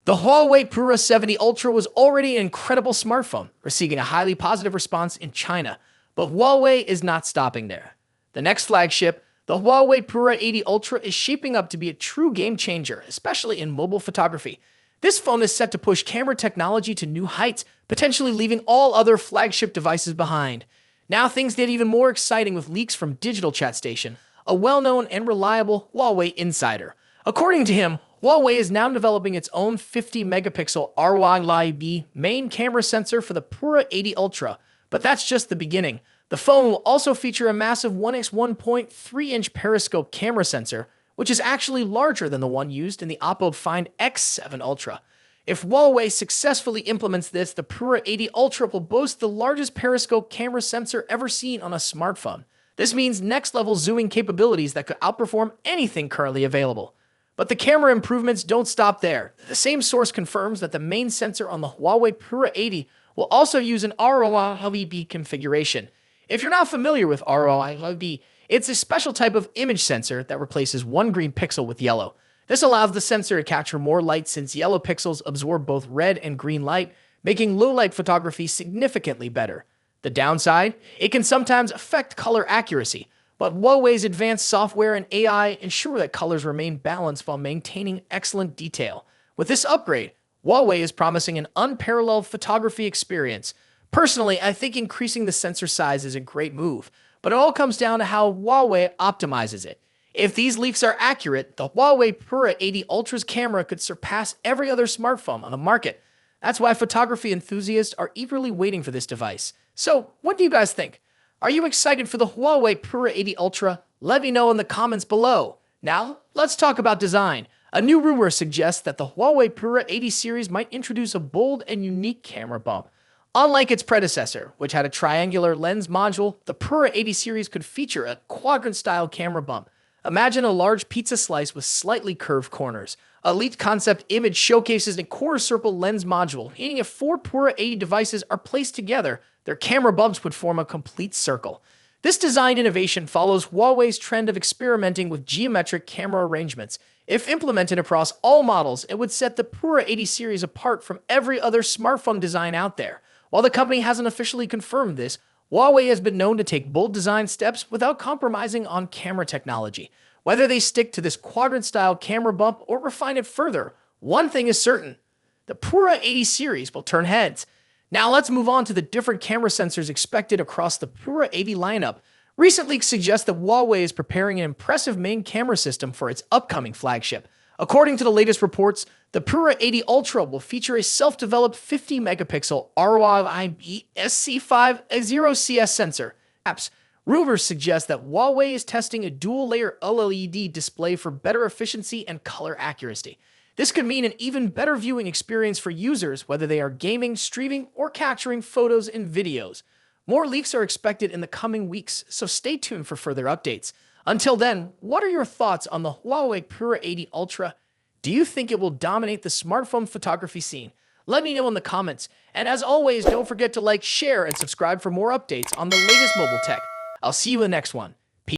The Huawei Pura 70 Ultra was already an incredible smartphone, receiving a highly positive response in China. But Huawei is not stopping there. The next flagship, the Huawei Pura 80 Ultra, is shaping up to be a true game changer, especially in mobile photography. This phone is set to push camera technology to new heights, potentially leaving all other flagship devices behind. Now things get even more exciting with leaks from Digital Chat Station, a well-known and reliable Huawei insider. According to him, Huawei is now developing its own 50-megapixel RYYB main camera sensor for the Pura 80 Ultra, but that's just the beginning. The phone will also feature a massive 1x 1.3-inch periscope camera sensor, which is actually larger than the one used in the Oppo Find X7 Ultra. If Huawei successfully implements this, the Pura 80 Ultra will boast the largest periscope camera sensor ever seen on a smartphone. This means next-level zooming capabilities that could outperform anything currently available. But the camera improvements don't stop there. The same source confirms that the main sensor on the Huawei Pura 80 will also use an RYYB configuration. If you're not familiar with RYYB, it's a special type of image sensor that replaces one green pixel with yellow. This allows the sensor to capture more light since yellow pixels absorb both red and green light, making low-light photography significantly better. The downside? It can sometimes affect color accuracy, but Huawei's advanced software and AI ensure that colors remain balanced while maintaining excellent detail. With this upgrade, Huawei is promising an unparalleled photography experience. Personally, I think increasing the sensor size is a great move, but it all comes down to how Huawei optimizes it. If these leaks are accurate, the Huawei Pura 80 Ultra's camera could surpass every other smartphone on the market. That's why photography enthusiasts are eagerly waiting for this device. So, what do you guys think? Are you excited for the Huawei Pura 80 Ultra? Let me know in the comments below. Now, let's talk about design. A new rumor suggests that the Huawei Pura 80 series might introduce a bold and unique camera bump. Unlike its predecessor, which had a triangular lens module, the Pura 80 series could feature a quadrant-style camera bump. Imagine a large pizza slice with slightly curved corners. A leaked concept image showcases a quarter-circle lens module, meaning if four Pura 80 devices are placed together, their camera bumps would form a complete circle. This design innovation follows Huawei's trend of experimenting with geometric camera arrangements. If implemented across all models, it would set the Pura 80 series apart from every other smartphone design out there. While the company hasn't officially confirmed this, Huawei has been known to take bold design steps without compromising on camera technology. Whether they stick to this quadrant-style camera bump or refine it further, one thing is certain: the Pura 80 series will turn heads. Now let's move on to the different camera sensors expected across the Pura 80 lineup. Recent leaks suggest that Huawei is preparing an impressive main camera system for its upcoming flagship. According to the latest reports, the Pura 80 Ultra will feature a self-developed 50-megapixel RYYB SC5 CS sensor. Rumors suggest that Huawei is testing a dual-layer OLED display for better efficiency and color accuracy. This could mean an even better viewing experience for users, whether they are gaming, streaming, or capturing photos and videos. More leaks are expected in the coming weeks, so stay tuned for further updates. Until then, what are your thoughts on the Huawei Pura 80 Ultra? Do you think it will dominate the smartphone photography scene? Let me know in the comments. And as always, don't forget to like, share, and subscribe for more updates on the latest mobile tech. I'll see you in the next one.